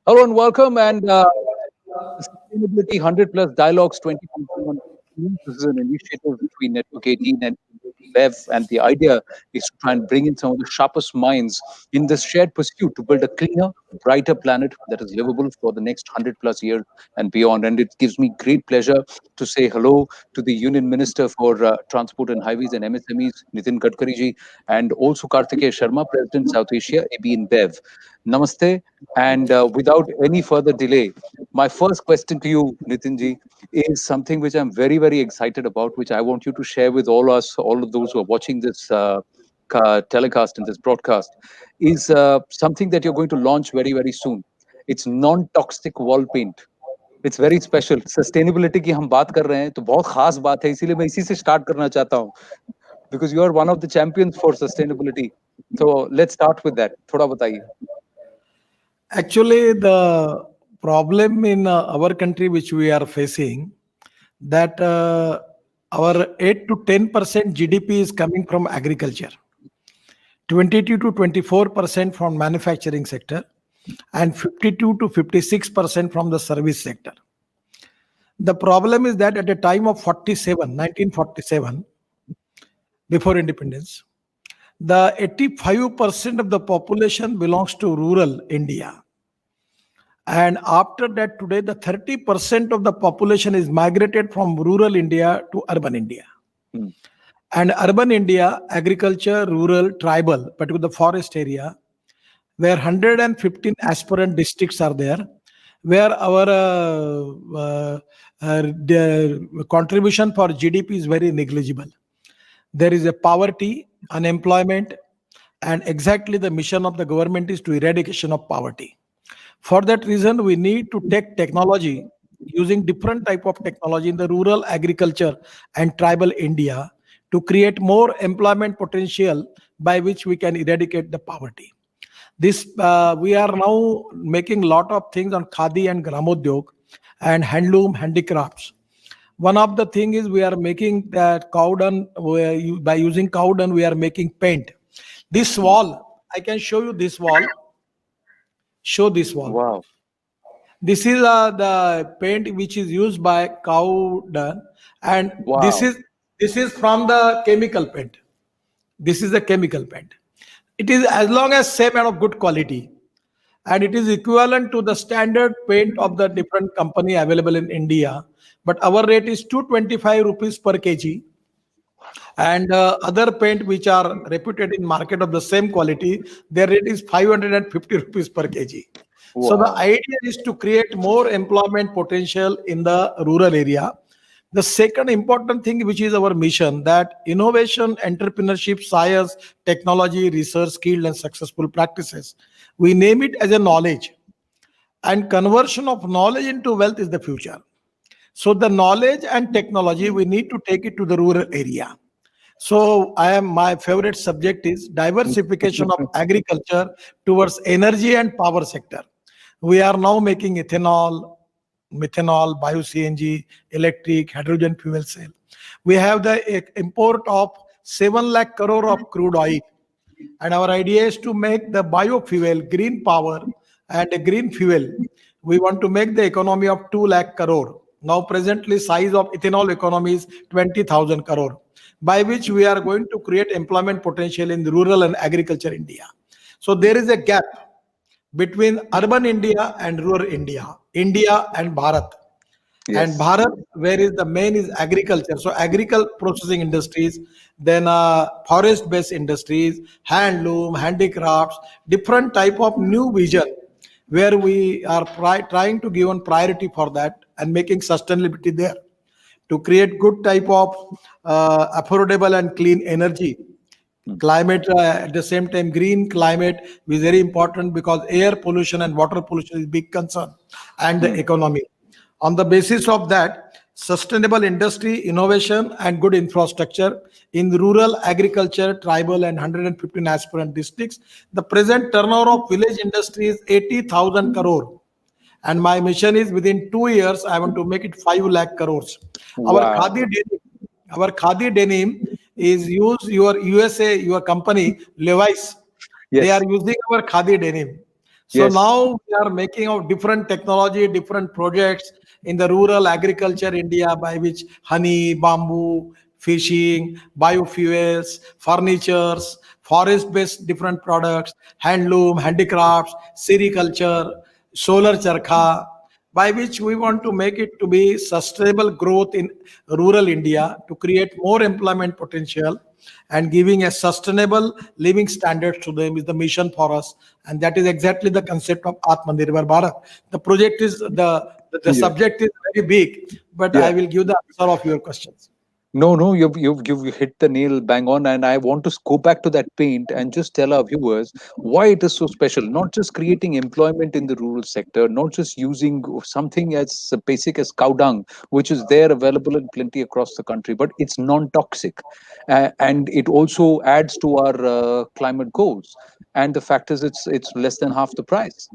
Hello and welcome, and Sustainability 100 Plus Dialogues 2021. This is an initiative between Network 18 and BEV, and the idea is to try and bring in some of the sharpest minds in this shared pursuit to build a cleaner, brighter planet that is livable for the next 100 plus years and beyond. And it gives me great pleasure to say hello to the Union Minister for Transport and Highways and MSMEs, Nitin Gadkari ji, and also Karthikeya Sharma, President South Asia AB InBev. Namaste. And without any further delay, my first question to you, Nitinji, is something which I'm very, very excited about, which I want you to share with all us, all of those who are watching this telecast and this broadcast, is something that you're going to launch very, very soon. It's non-toxic wall paint. It's very special. Sustainability की हम बात कर रहे हैं तो बहुत खास बात है, इसीलिए मैं इसी से start करना चाहता हूँ, because you are one of the champions for sustainability. So let's start with that. थोड़ा बताइए. Actually, the problem in our country which we are facing, that our 8 to 10% GDP is coming from agriculture, 22 to 24% from manufacturing sector, and 52 to 56% from the service sector. The problem is that at the time of 1947, before independence, the 85% of the population belongs to rural India. And after that, today, the 30% of the population is migrated from rural India to urban India. And urban India, agriculture, rural, tribal, particularly the forest area, where 115 aspirant districts are there, where our the contribution for GDP is very negligible. There is a poverty, unemployment, and exactly the mission of the government is to eradication of poverty. For that reason, we need to take technology, using different type of technology in the rural agriculture and tribal India to create more employment potential by which we can eradicate the poverty. This we are now making lot of things on khadi and gramodyog and handloom handicrafts. One of the thing is we are making that cow dung. By using cow dung, we are making paint. This wall, I can show you this wall. Show this wall. Wow. This is the paint which is used by cow dung, and Wow. this is from the chemical paint. This is the chemical paint. It is as long as same and of good quality, and it is equivalent to the standard paint of the different company available in India. But our rate is 225 rupees per kg, and other paint which are reputed in market of the same quality, their rate is 550 rupees per kg. Wow. So the idea is to create more employment potential in the rural area. The second important thing, which is our mission, that innovation, entrepreneurship, science, technology, research, skilled and successful practices, we name it as a knowledge, and conversion of knowledge into wealth is the future. So the knowledge and technology, we need to take it to the rural area. So my favorite subject is diversification of agriculture towards energy and power sector. We are now making ethanol, methanol, bio-CNG, electric, hydrogen fuel cell. We have the import of 7 lakh crore of crude oil. And our idea is to make the biofuel, green power and a green fuel. We want to make the economy of 2 lakh crore. Now presently size of ethanol economy is 20,000 crore, by which we are going to create employment potential in the rural and agriculture India. So there is a gap between urban India and rural India, India and Bharat. Yes. And Bharat, where is the main is agriculture. So agriculture processing industries, then forest-based industries, handloom, handicrafts, different type of new vision, where we are trying to give one priority for that and making sustainability there to create good type of affordable and clean energy. Climate, at the same time, green climate is very important because air pollution and water pollution is big concern, and the economy. On the basis of that, sustainable industry, innovation, and good infrastructure in rural agriculture, tribal, and 115 aspirant districts. The present turnover of village industry is 80,000 crore. And my mission is within 2 years, I want to make it 5 lakh crores. Wow. Our khadi denim is used, your USA, your company, Levi's. Yes. They are using our khadi denim. So Yes. now we are making of different technology, different projects in the rural agriculture India, by which honey, bamboo, fishing, biofuels, furnitures, forest-based different products, handloom, handicrafts, sericulture, solar charkha, by which we want to make it to be sustainable growth in rural India to create more employment potential and giving a sustainable living standards to them is the mission for us, and that is exactly the concept of Atmanirbhar Bharat. The project is the Yeah. subject is very big, but I Yeah. will give the answer of your questions. No, no, you've hit the nail bang on, and I want to go back to that paint and just tell our viewers why it is so special. Not just creating employment in the rural sector, not just using something as basic as cow dung, which is there available in plenty across the country, but it's non-toxic, and it also adds to our climate goals. And the fact is, it's less than half the price.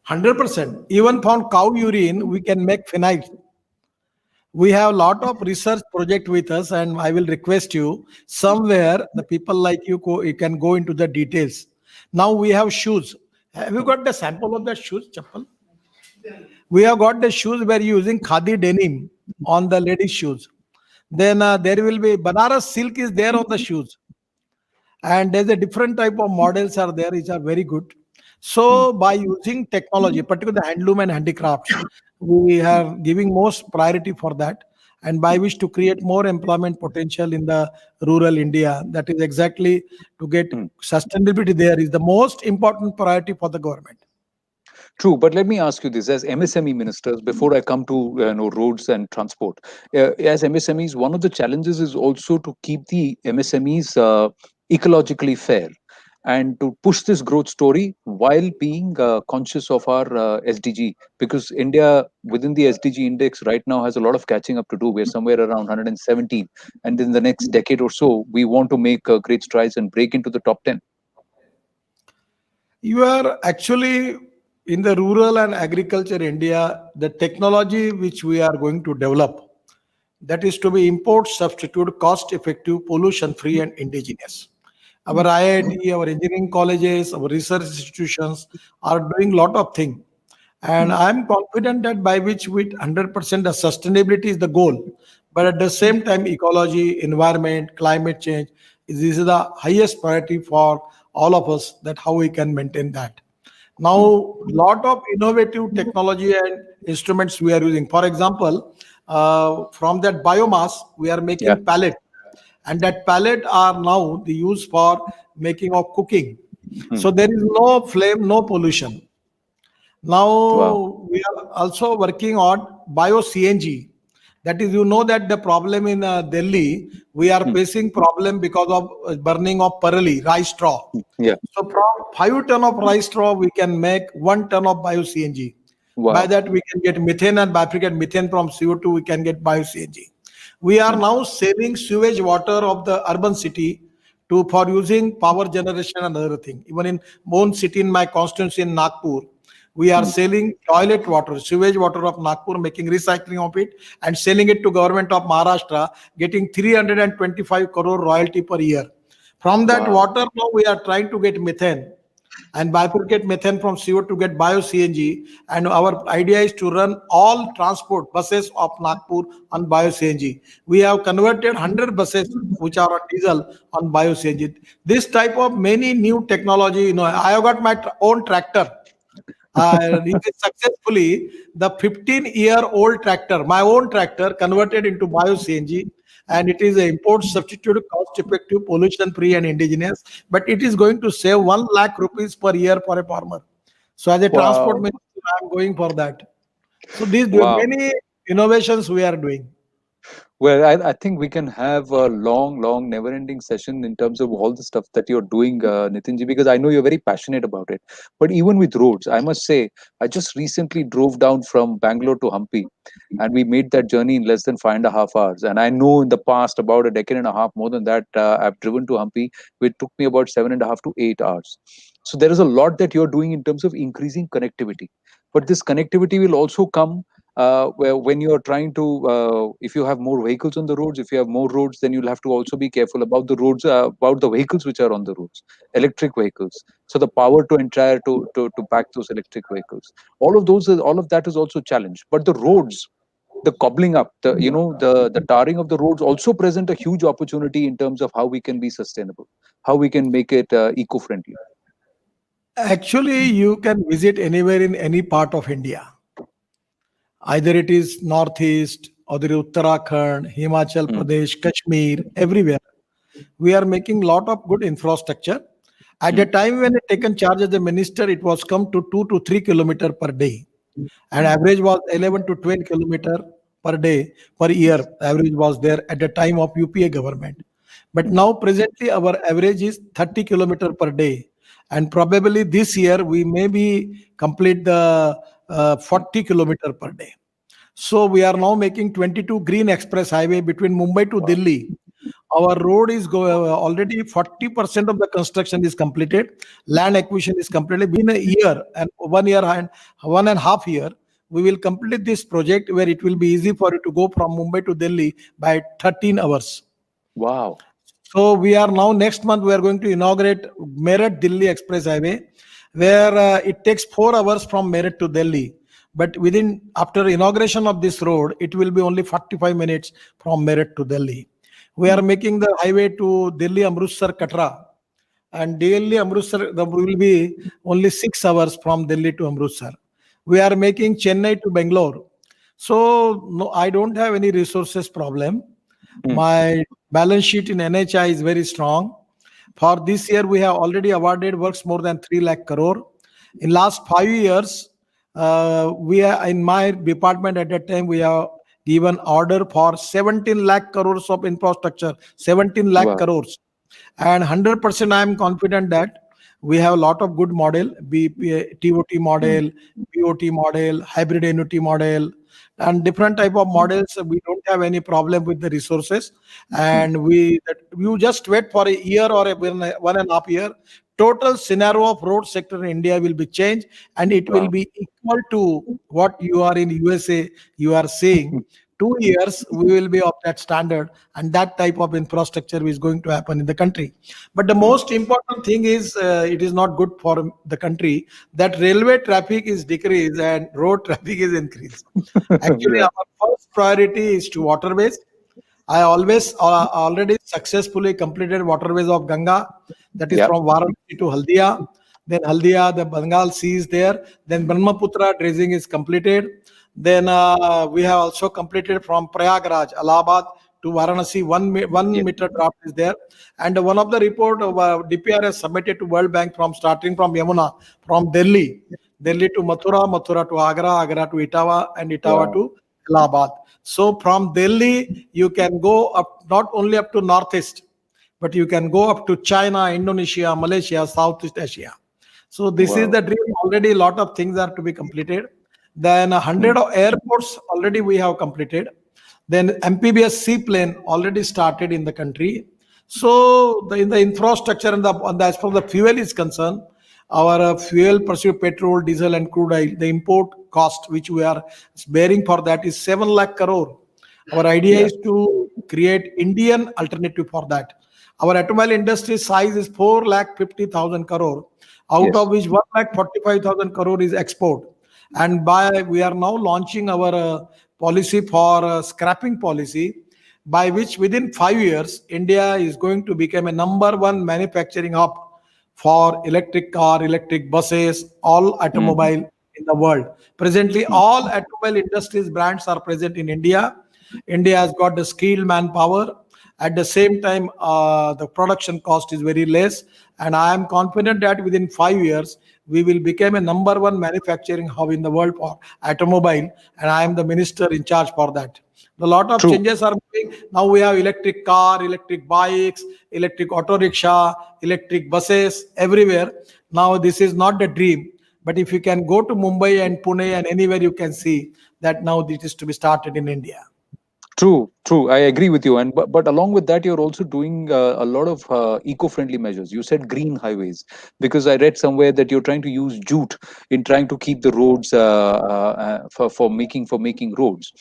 100%. Even from cow urine, we can make phenyl. We have a lot of research project with us, and I will request you somewhere the people like you, you can go into the details. Now we have shoes. Have you got the sample of the shoes, chappal? We have got the shoes where using khadi denim on the ladies shoes. Then there will be Banaras silk is there on the shoes, and there's a different type of models are there which are very good. Hmm. So by using technology, particularly the handloom and handicrafts, we are giving most priority for that, and by which to create more employment potential in the rural India. That is exactly to get Hmm. sustainability there is the most important priority for the government. True, but let me ask you this: as MSME ministers, before I come to roads and transport, as MSMEs, one of the challenges is also to keep the MSMEs ecologically fair and to push this growth story while being conscious of our SDG. Because India, within the SDG index, right now has a lot of catching up to do. We're somewhere around 117, and in the next decade or so, we want to make great strides and break into the top 10. You are actually in the rural and agriculture India, the technology which we are going to develop, that is to be import substitute, cost effective, pollution free, and indigenous. Our IIT, our engineering colleges, our research institutions are doing lot of things. And Hmm. I'm confident that by which with 100% the sustainability is the goal. But at the same time, ecology, environment, climate change, this is the highest priority for all of us that how we can maintain that. Hmm. Now, lot of innovative technology and instruments we are using. For example, from that biomass, we are Yeah. making pellet, and that pellet are now the use for making of cooking. Hmm. So there is no flame, no pollution. Wow. Now we are also working on bio CNG. That is, you know that the problem in Delhi, we are Hmm. facing problem because of burning of parali, rice straw. Yeah. So from 5 ton of rice straw, we can make 1 ton of bio CNG. By Wow. that, we can get methane and bifurcate methane from CO2, we can get bio CNG. We are Hmm. now saving sewage water of the urban city to for using power generation and other thing. Even in own city in my constituency in Nagpur, we are Hmm. selling toilet water, sewage water of Nagpur, making recycling of it and selling it to government of Maharashtra, getting 325 crore royalty per year. From that Wow. water, now we are trying to get methane and bifurcate methane from CO to get bio CNG. And our idea is to run all transport buses of Nagpur on bio CNG. We have converted 100 buses which are on diesel on bio CNG. This type of many new technology, I have got my own tractor. It is successfully the 15-year-old tractor, my own tractor, converted into bio CNG, and it is an import substitute, cost effective, pollution free, and indigenous. But it is going to save 1 lakh rupees per year for a farmer. So, as a transport Wow. minister, I am going for that. So, these Wow. many innovations we are doing. Well, I think we can have a long, long, never-ending session in terms of all the stuff that you're doing, Nitinji, because I know you're very passionate about it. But even with roads, I must say, I just recently drove down from Bangalore to Hampi, and we made that journey in less than 5.5 hours. And I know in the past, about a decade and a half, more than that, I've driven to Hampi, which took me about 7.5 to 8 hours. So there is a lot that you're doing in terms of increasing connectivity. But this connectivity will also come where when you are trying to, if you have more vehicles on the roads, if you have more roads, then you'll have to also be careful about the roads, about the vehicles which are on the roads, electric vehicles. So the power to entire to back those electric vehicles, all of that is also challenged. But the roads, the cobbling up, the the tarring of the roads also present a huge opportunity in terms of how we can be sustainable, how we can make it eco-friendly. Actually, you can visit anywhere in any part of India. Either it is Northeast or the Uttarakhand, Himachal Mm, Pradesh, Kashmir, everywhere. We are making lot of good infrastructure. At the mm, time when I taken charge as the minister, it was come to 2 to 3 kilometer per day, and average was 11 to 12 kilometer per day per year. Average was there at the time of UPA government, but mm. now presently our average is 30 kilometer per day, and probably this year we may be complete the 40 kilometer per day. So we are now making 22 green express highway between Mumbai to Wow. Delhi. Our road is already 40% of the construction is completed. Land acquisition is completed within a year and 1 year and 1.5 year. We will complete this project where it will be easy for you to go from Mumbai to Delhi by 13 hours. Wow. So we are now next month we are going to inaugurate Meerut Delhi Express Highway, where it takes 4 hours from Meerut to Delhi. But within after inauguration of this road, it will be only 45 minutes from Meerut to Delhi. We are Mm, making the highway to Delhi Amritsar Katra, and Delhi Amritsar will be only 6 hours from Delhi to Amritsar. We are making Chennai to Bangalore. So no, I don't have any resources problem. mm. My balance sheet in NHI is very strong. For this year, we have already awarded works more than 3 lakh crore. In last 5 years, we are in my department at that time we have given order for 17 lakh crores of infrastructure, 17 lakh Wow. crores, and 100% I am confident that we have a lot of good model, TOT Mm, model, BOT model, hybrid annuity model, and different type of models. We don't have any problem with the resources, mm. and you just wait for a year or 1.5 year. Total scenario of road sector in India will be changed, and it will Wow. be equal to what you are in USA. You are saying 2 years we will be of that standard, and that type of infrastructure is going to happen in the country. But the Mm. most important thing is it is not good for the country that railway traffic is decreased and road traffic is increased. Actually, Yeah. our first priority is to waterways. I always already successfully completed waterways of Ganga, that is Yeah. from Varanasi to Haldia. Then Haldia, the Bengal Sea is there. Then Brahmaputra dredging is completed. Then we have also completed from Prayagraj, Allahabad to Varanasi. 1 meter draft is there, and one of the report of DPR has submitted to World Bank from starting from Yamuna, from Delhi to Mathura, Mathura to Agra, Agra to Etawah, and Etawah Wow. to Allahabad. So from Delhi, you can go up not only up to Northeast, but you can go up to China, Indonesia, Malaysia, Southeast Asia. So this is Wow. the dream. Already a lot of things are to be completed. Then a hundred Mm, of airports already we have completed. Then MPBS seaplane already started in the country. So in the infrastructure and as far as the fuel is concerned, our fuel pursuit petrol, diesel, and crude oil, the import cost which we are bearing for that is 7 lakh crore. Our idea yeah. is to create Indian alternative for that. Our automobile industry size is 4 lakh 50,000 crore, out of Yes. which 1 lakh 45,000 crore is export. And by we are now launching our policy for scrapping policy, by which within 5 years India is going to become a number one manufacturing hub for electric car, electric buses, all Mm, automobile in the world. Presently, mm. all automobile industries brands are present in India. India has got the skilled manpower. At the same time, the production cost is very less, and I am confident that within 5 years we will become a number one manufacturing hub in the world for automobile, and I am the minister in charge for that. A lot of True. changes are moving. Now we have electric car, electric bikes, electric auto rickshaw, electric buses everywhere. Now this is not the dream, but if you can go to Mumbai and Pune and anywhere you can see that now this is to be started in India. True, true. I agree with you. And but along with that, you're also doing a lot of eco-friendly measures. You said green highways because I read somewhere that you're trying to use jute in trying to keep the roads for making roads.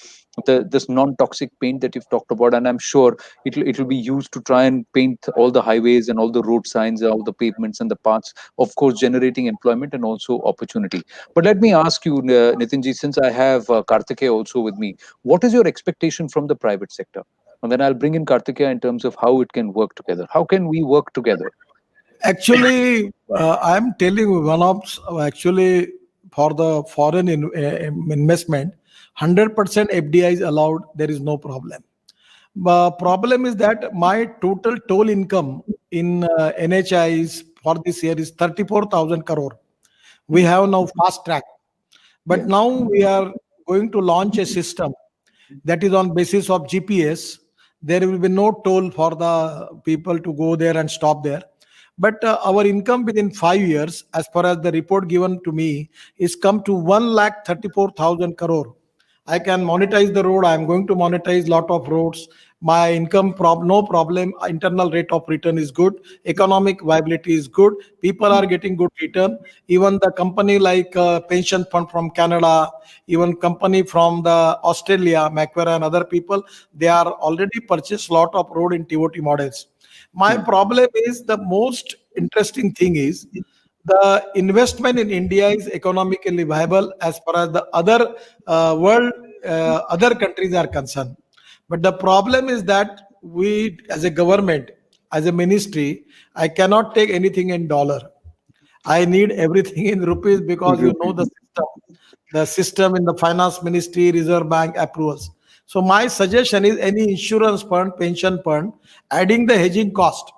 This non-toxic paint that you've talked about, and I'm sure it'll be used to try and paint all the highways and all the road signs and all the pavements and the paths. Of course, generating employment and also opportunity. But let me ask you, Nitinji, since I have Kartikeya also with me, what is your expectation from the private sector? And then I'll bring in Kartikeya in terms of how it can work together. How can we work together? Actually, I'm telling you, actually for the foreign investment, 100% FDI is allowed. There is no problem. The problem is that my total toll income in NHI is for this year is 34,000 crore. We Hmm. have now fast track, but Yeah. now we are going to launch a system that is on basis of GPS. There will be no toll for the people to go there and stop there. But our income within 5 years, as far as the report given to me, is come to 1,34,000 crore. I can monetize the road. I am going to monetize lot of roads. My income no problem. Internal rate of return is good. Economic viability is good. People Hmm. are getting good return. Even the company like pension fund from Canada, even company from the Australia, Macquarie and other people, they are already purchased lot of road in TOT models. My Hmm. problem is the most interesting thing is the investment in India is economically viable as far as the other world, other countries are concerned. But the problem is that we, as a government, as a ministry, I cannot take anything in dollar. I need everything in rupees because you know the system in the finance ministry, Reserve Bank approvals. So my suggestion is any insurance fund, pension fund, adding the hedging cost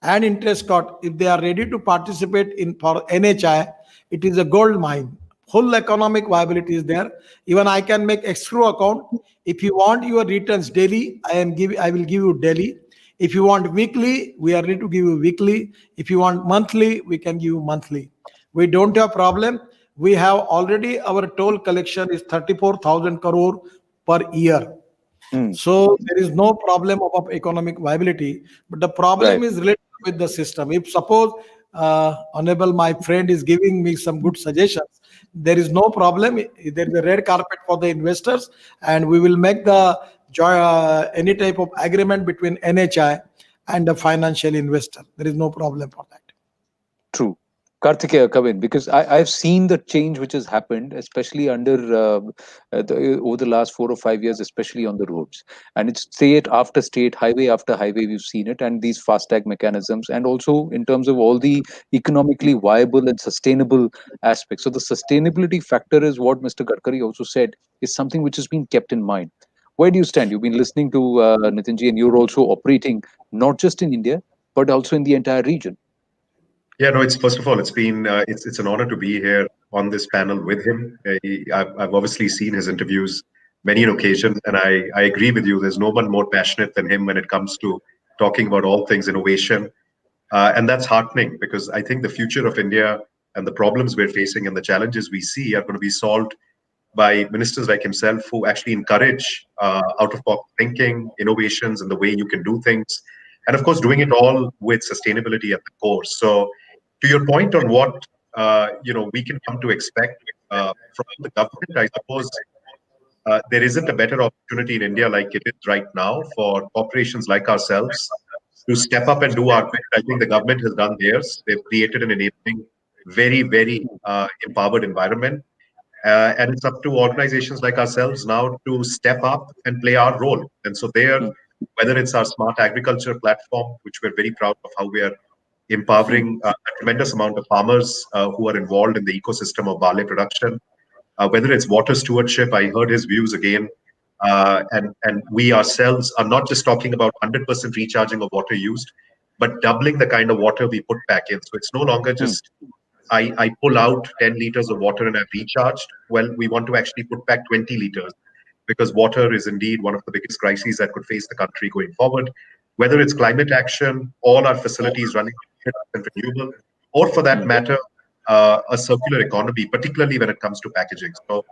and interest cost, if they are ready to participate in for NHI, it is a gold mine. Full economic viability is there. Even I can make escrow account. If you want your returns daily, I will give you daily. If you want weekly, we are ready to give you weekly. If you want monthly, we can give you monthly. We don't have problem. We have already our toll collection is 34,000 crore per year. Hmm. So there is no problem of economic viability, but the problem Right. is related with the system. If suppose honorable my friend is giving me some good suggestions, there is no problem. There is a red carpet for the investors, and we will make the any type of agreement between NHI and the financial investor. There is no problem for that. True. Kartikeya, come in because I've seen the change which has happened, especially over the last 4 or 5 years, especially on the roads. And it's state after state, highway after highway, we've seen it, and these fast tag mechanisms, and also in terms of all the economically viable and sustainable aspects. So the sustainability factor is what Mr. Gadkari also said is something which has been kept in mind. Where do you stand? You've been listening to Nitinji, and you're also operating not just in India but also in the entire region. Yeah, no, it's first of all, it's an honor to be here on this panel with him. I've obviously seen his interviews many an occasion, and I agree with you. There's no one more passionate than him when it comes to talking about all things innovation, and that's heartening because I think the future of India and the problems we're facing and the challenges we see are going to be solved by ministers like himself who actually encourage out of box thinking, innovations, and the way you can do things. And of course, doing it all with sustainability at the core. So, to your point on what we can come to expect from the government, I suppose there isn't a better opportunity in India like it is right now for corporations like ourselves to step up and do our bit. I think the government has done theirs. They've created an enabling, very, very empowered environment and it's up to organizations like ourselves now to step up and play our role. And so, there, Hmm. whether it's our smart agriculture platform, which we're very proud of how we are Hmm. empowering a tremendous amount of farmers who are involved in the ecosystem of barley production, whether it's water stewardship, I heard his views again. And we ourselves are not just talking about 100% recharging of water used, but doubling the kind of water we put back in. So it's no longer Hmm. just I pull out 10 liters of water and I've recharged. Well, we want to actually put back 20 liters because water is indeed one of the biggest crises that could face the country going forward. Whether it's climate action, all our facilities running on 100% renewable, or for that Hmm. matter, a circular economy, particularly when it comes to packaging. So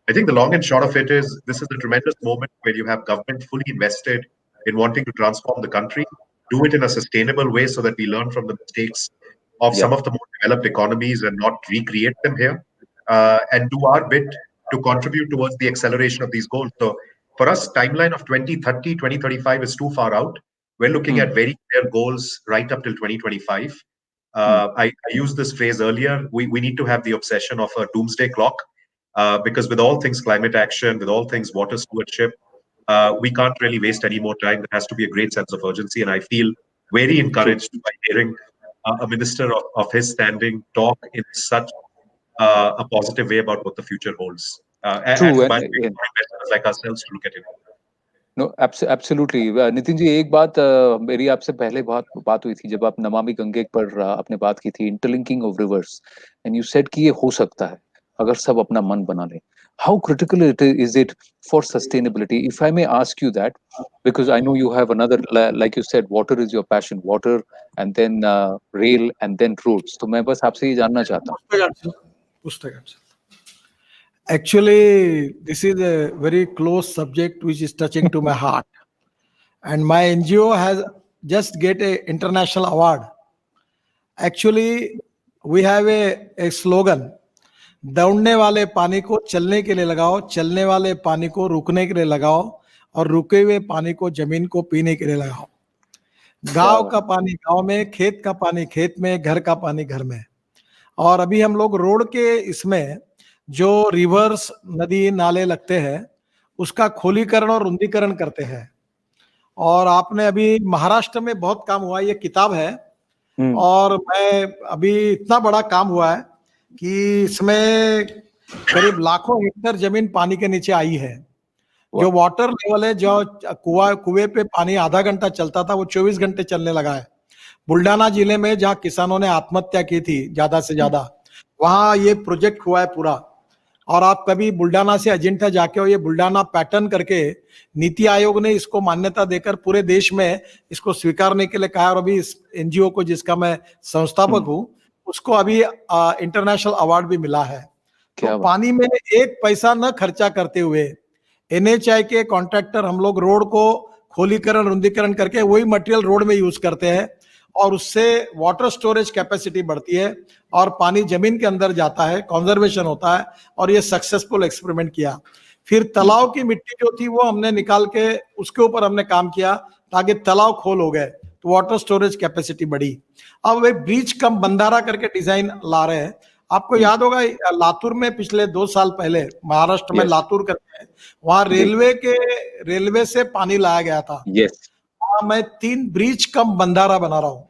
I think the long and short of it is this is a tremendous moment where you have government fully invested in wanting to transform the country, do it in a sustainable way so that we learn from the mistakes of Yeah. some of the more developed economies and not recreate them here, and do our bit to contribute towards the acceleration of these goals. So for us, timeline of 2030, 2035 is too far out. We're looking Hmm. at very clear goals right up till 2025. Hmm. I used this phrase earlier. We need to have the obsession of a doomsday clock, because with all things climate action, with all things water stewardship, we can't really waste any more time. There has to be a great sense of urgency. And I feel very True. encouraged by hearing a minister of his standing talk in such a positive way about what the future holds. True. And And by the way, for investors like ourselves to look at it. No absolutely Nitin ji, एक बात मेरी आपसे पहले बात बात हुई थी जब आप नमामि गंगे पर आपने बात की थी, interlinking of reverse, and you said कि ये हो सकता है अगर सब अपना मन बना लें. How critical it is it for sustainability, if I may ask you that, because I know you have another, like you said, water is your passion, water and then rail and then roads. तो मैं बस आपसे ये जानना चाहता हूँ. पुस्तक Actually, this is a very close subject which is touching to my heart. And my NGO has just get a international award. Actually, we have a slogan, दौड़ने वाले पानी को चलने के लिए लगाओ, चलने वाले पानी को रुकने के लिए लगाओ, और रुके हुए पानी को जमीन को पीने के लिए लगाओ. गांव का पानी गांव में, खेत का पानी खेत में, घर का पानी घर में. और अभी हम लोग रोड के इसमें जो रिवर्स नदी नाले लगते हैं उसका खोलीकरण और रुंदीकरण करते हैं. और आपने अभी महाराष्ट्र में बहुत काम हुआ, ये किताब है. और मैं अभी इतना बड़ा काम हुआ है कि इसमें करीब लाखों हेक्टेयर जमीन पानी के नीचे आई है. जो वाटर लेवल है, जो कुएं पे पानी आधा घंटा चलता था वो 24 घंटे चलने लगा है. बुल्डाना जिले में जहाँ किसानों ने आत्महत्या की थी ज्यादा से ज्यादा, वहां ये प्रोजेक्ट हुआ है पूरा. और आप कभी बुल्डाना से अजिंठा जाके हो, ये बुल्डाना पैटर्न करके नीति आयोग ने इसको मान्यता देकर पूरे देश में इसको स्वीकारने के लिए कहा. और अभी इस एनजीओ को जिसका मैं संस्थापक हूं उसको अभी इंटरनेशनल अवार्ड भी मिला है. तो पानी में एक पैसा न खर्चा करते हुए एनएचआई के कॉन्ट्रैक्टर हम लोग रोड को खोलीकरण रुंदीकरण करके वही मटेरियल रोड में यूज करते हैं, और उससे वाटर स्टोरेज कैपेसिटी बढ़ती है और पानी जमीन के अंदर जाता है, कंजर्वेशन होता है. और ये सक्सेसफुल एक्सपेरिमेंट किया. फिर तालाब की मिट्टी जो थी वो हमने निकाल के उसके ऊपर हमने काम किया ताकि तालाब खोल हो गए, तो वाटर स्टोरेज कैपेसिटी बढ़ी. अब वे ब्रीच कम बंधारा करके डिजाइन ला रहे हैं. आपको याद होगा लातूर में पिछले 2 साल पहले, महाराष्ट्र में लातूर करके है, वहां रेलवे से पानी लाया गया था. मैं 3 ब्रीच कम बंधारा बना रहा हूं,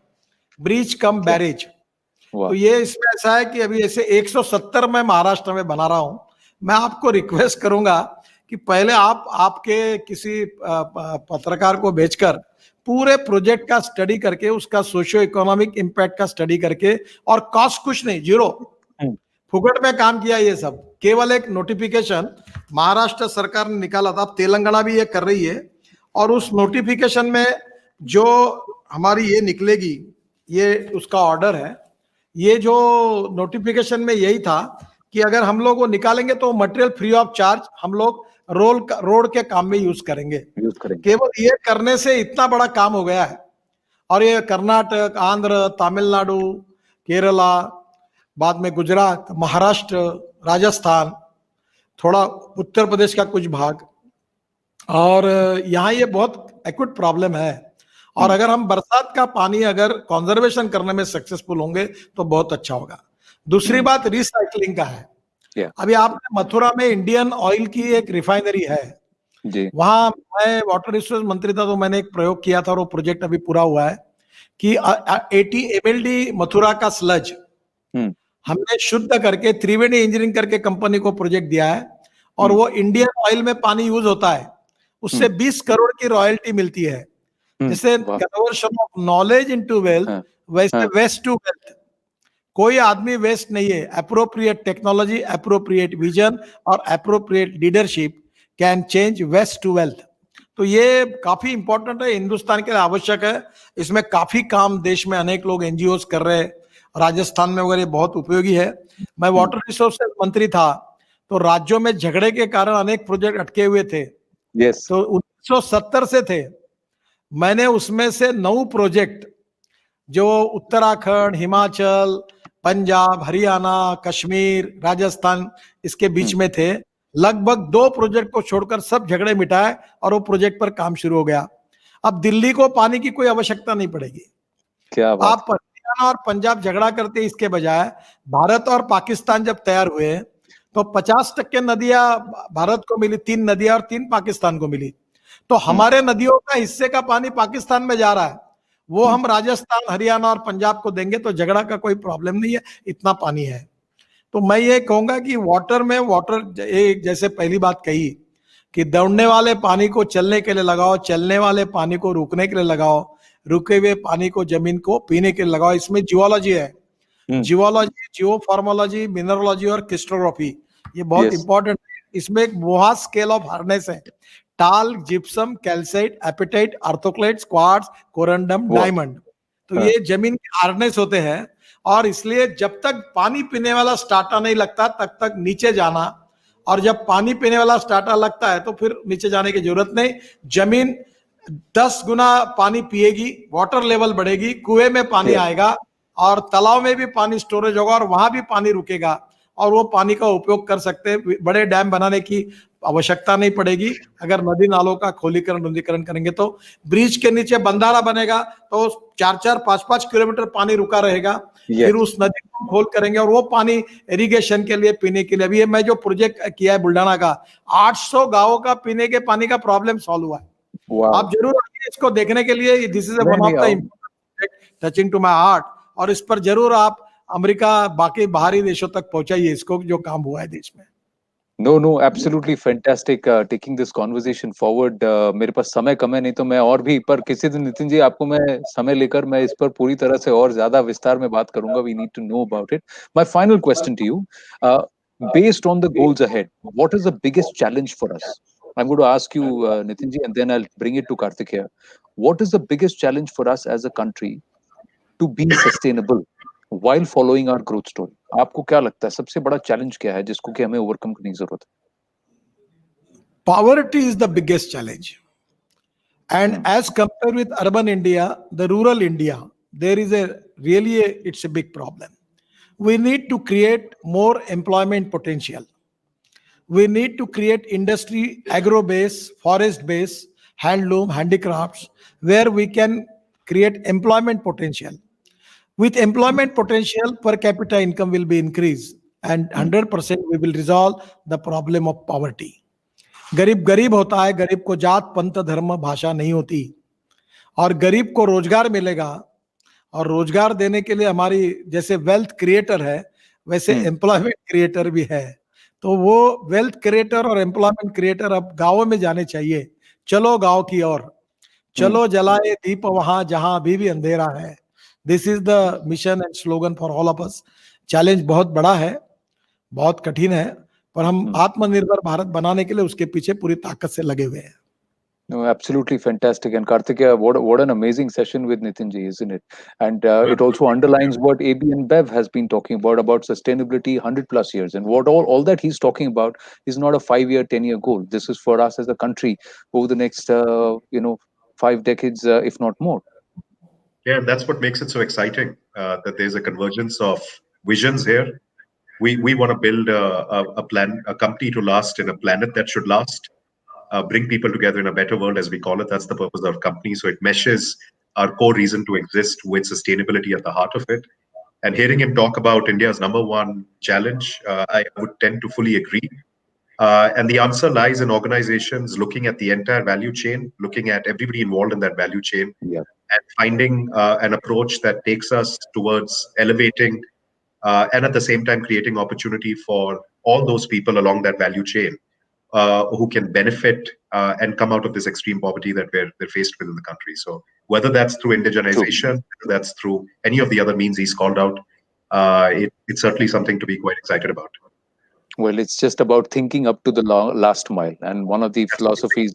ब्रीच कम बैरेज. तो ये इसमें ऐसा है कि अभी ऐसे 170 मैं महाराष्ट्र में बना रहा हूं. मैं आपको रिक्वेस्ट करूंगा कि पहले आपके किसी पत्रकार को भेजकर पूरे प्रोजेक्ट का स्टडी करके, उसका सोशियो इकोनॉमिक इम्पैक्ट का स्टडी करके, और कॉस्ट कुछ नहीं, जीरो, फुकट में काम किया. ये सब केवल एक नोटिफिकेशन महाराष्ट्र सरकार ने निकाला था, तेलंगाना भी ये कर रही है. और उस नोटिफिकेशन में जो हमारी ये निकलेगी, ये उसका ऑर्डर है. ये जो नोटिफिकेशन में यही था कि अगर हम लोग वो निकालेंगे तो मटेरियल फ्री ऑफ चार्ज हम लोग रोड के काम में यूज करेंगे. केवल ये करने से इतना बड़ा काम हो गया है. और ये कर्नाटक, आंध्र, तमिलनाडु, केरला, बाद में गुजरात, महाराष्ट्र, राजस्थान, थोड़ा उत्तर प्रदेश का कुछ भाग, और यहाँ ये बहुत एक्यूट प्रॉब्लम है. और अगर हम बरसात का पानी अगर कंजर्वेशन करने में सक्सेसफुल होंगे तो बहुत अच्छा होगा. दूसरी बात रिसाइकलिंग का है. अभी आपने मथुरा में इंडियन ऑयल की एक रिफाइनरी है. वहां मैं वाटर रिसोर्स मंत्री था तो मैंने एक प्रयोग किया था और वो प्रोजेक्ट अभी पूरा हुआ है कि 80 MLD मथुरा का स्लज हमने शुद्ध करके त्रिवेणी इंजीनियरिंग करके कंपनी को प्रोजेक्ट दिया है. और वो इंडियन ऑयल में पानी यूज होता है, उससे 20 करोड़ की रॉयल्टी मिलती है. जैसे conversion of knowledge into wealth, वैसे वेस्ट टू वेल्थ. कोई आदमी वेस्ट नहीं है. अप्रोप्रिएट टेक्नोलॉजी, अप्रोप्रिएट विजन और appropriate leadership can change waste to wealth. तो ये काफी इंपॉर्टेंट है, हिंदुस्तान के लिए आवश्यक है. इसमें काफी काम देश में अनेक लोग एनजीओ कर रहे हैं, राजस्थान में वगैरह बहुत उपयोगी है. मैं वाटर रिसोर्सेज मंत्री था तो राज्यों में झगड़े के कारण अनेक प्रोजेक्ट अटके हुए थे। Yes. तो 1970 से थे। मैंने उसमें से 9 प्रोजेक्ट जो उत्तराखंड, हिमाचल, पंजाब, हरियाणा, कश्मीर, राजस्थान इसके बीच में थे, लगभग 2 प्रोजेक्ट को छोड़कर सब झगड़े मिटाए और वो प्रोजेक्ट पर काम शुरू हो गया। अब दिल्ली को पानी की कोई आवश्यकता नहीं पड़ेगी। क्या बात। आप हरियाणा और पंजाब झगड़ा करते इसके बजाय भारत और पाकिस्तान जब तैयार हुए तो 50% नदियां भारत को मिली, 3 नदियां और 3 पाकिस्तान को मिली। तो हमारे नदियों का हिस्से का पानी पाकिस्तान में जा रहा है, वो हम राजस्थान, हरियाणा और पंजाब को देंगे तो झगड़ा का कोई प्रॉब्लम नहीं है, इतना पानी है। तो मैं ये कहूंगा कि वाटर जैसे पहली बात कही कि दौड़ने वाले पानी को चलने के लिए लगाओ, चलने वाले पानी को रुकने के लिए लगाओ, रुके हुए पानी को जमीन को पीने के लिए लगाओ। इसमें जियोलॉजी है, जियोलॉजी, जियोफार्मोलॉजी, मिनरोलॉजी और क्रिस्टोग्राफी, ये बहुत इंपॉर्टेंट है। इसमें एक मोहा स्केल ऑफ हार्डनेस है, talc, gypsum, calcite, apatite, orthoclase, quartz, corundum, diamond. तो ये जमीन के हार्डनेस होते हैं और इसलिए जब तक पानी पीने वाला स्टार्टा नहीं लगता तब तक नीचे जाना, और जब पानी पीने वाला स्टार्टा लगता है तो फिर नीचे जाने की जरूरत नहीं। जमीन 10 गुना पानी पिएगी, वाटर लेवल बढ़ेगी, कुएं में पानी आएगा और तालाब में भी पानी स्टोरेज होगा और वहां भी पानी रुकेगा और वो पानी का उपयोग कर सकते हैं। बड़े डैम बनाने की आवश्यकता नहीं पड़ेगी। अगर नदी नालों का खोलीकरण रुंदीकरण करेंगे तो ब्रिज के नीचे बंधारा बनेगा तो 4-4, 5-5 किलोमीटर पानी रुका रहेगा। फिर उस नदी को खोल करेंगे और वो पानी इरिगेशन के लिए, पीने के लिए। अभी मैं जो प्रोजेक्ट किया है बुल्डाना का, 800 गांवों का पीने के पानी का प्रॉब्लम सॉल्व हुआ है। आप जरूर आइए इसको देखने के लिए। This is one of the important touching to my heart, और इस पर जरूर आप अमेरिका, बाकी बाहरी देशों तक पहुंचाइए इसको, जो काम हुआ है देश में। No, absolutely fantastic taking this conversation forward. मेरे पास समय कम है, नहीं तो मैं और भी, पर किसी दिन नितिन जी आपको मैं समय लेकर मैं इस पर पूरी तरह से और ज्यादा विस्तार में बात करूंगा. We need to know about it. My final question to you, based on the goals ahead, what is the biggest challenge for us? I'm going to ask you, Nitin ji, and then I'll bring it to Karthik here. What is the biggest challenge for us as a country to be sustainable while following our growth story? आपको क्या लगता है सबसे बड़ा challenge क्या है जिसको कि हमें ओवरकम करने की जरूरत है? Poverty is the biggest challenge, and as compared with urban India, the rural India, there is it's a big problem. We need to create more employment potential. We need to create industry, agro base, forest base, handloom, handicrafts, where we can create employment potential. With employment potential, per capita income will be increased, and 100% we will resolve the problem of poverty. गरीब गरीब होता है, गरीब को जात, पंथ, धर्म, भाषा नहीं होती, और गरीब को रोजगार मिलेगा, और रोजगार देने के लिए हमारी जैसे वेल्थ क्रिएटर है वैसे एम्प्लॉयमेंट क्रिएटर भी है। तो वो वेल्थ क्रिएटर और एम्प्लॉयमेंट क्रिएटर अब गांवों में जाने चाहिए। चलो गांव की ओर, चलो जलाए दीप वहां जहां अभी भी अंधेरा है। This is the mission and slogan for all of us. Challenge बहुत बड़ा है, बहुत कठिन है, पर हम आत्मनिर्भर भारत बनाने के लिए उसके पीछे पूरी ताकत से लगे हुए हैं। No, absolutely fantastic. And Karthikeya, what an amazing session with Nitin ji, isn't it? And it also underlines what AB InBev has been talking about sustainability 100 plus years. And what all that he's talking about is not a 5-year, 10-year goal. This is for us as a country over the next, 5 decades, if not more. Yeah, that's what makes it so exciting, that there's a convergence of visions here. We want to build a company to last in a planet that should last. Bring people together in a better world, as we call it. That's the purpose of our company. So it meshes our core reason to exist with sustainability at the heart of it. And hearing him talk about India's #1 challenge, I would tend to fully agree. And the answer lies in organizations looking at the entire value chain, looking at everybody involved in that value chain, and finding an approach that takes us towards elevating and at the same time creating opportunity for all those people along that value chain who can benefit and come out of this extreme poverty that we're faced with in the country. So whether that's through indigenization, whether that's through any of the other means he's called out, it's certainly something to be quite excited about. Well, it's just about thinking up to the last mile, and one of the Absolutely. philosophies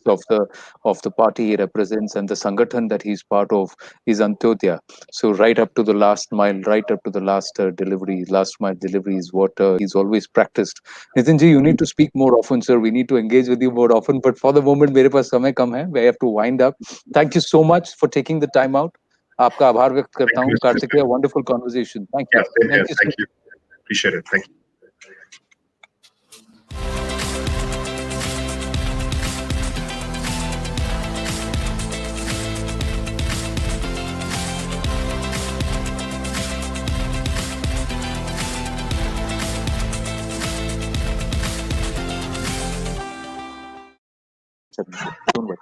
of the party he represents and the sangathan that he's part of is Antyodaya. So right up to the last mile, right up to the last delivery, last mile delivery is what he's always practiced. Nitinji, you need to speak more often, sir. We need to engage with you more often. But for the moment, मेरे पास समय कम है. We have to wind up. Thank you so much for taking the time out. आपका आभार व्यक्त Thank करता you, हूँ, Mr. Kartikeya. Krishnan. Wonderful conversation. Thank Yeah, you. same here. Thank you, sir. Thank you. Appreciate it. Thank you. Don't worry.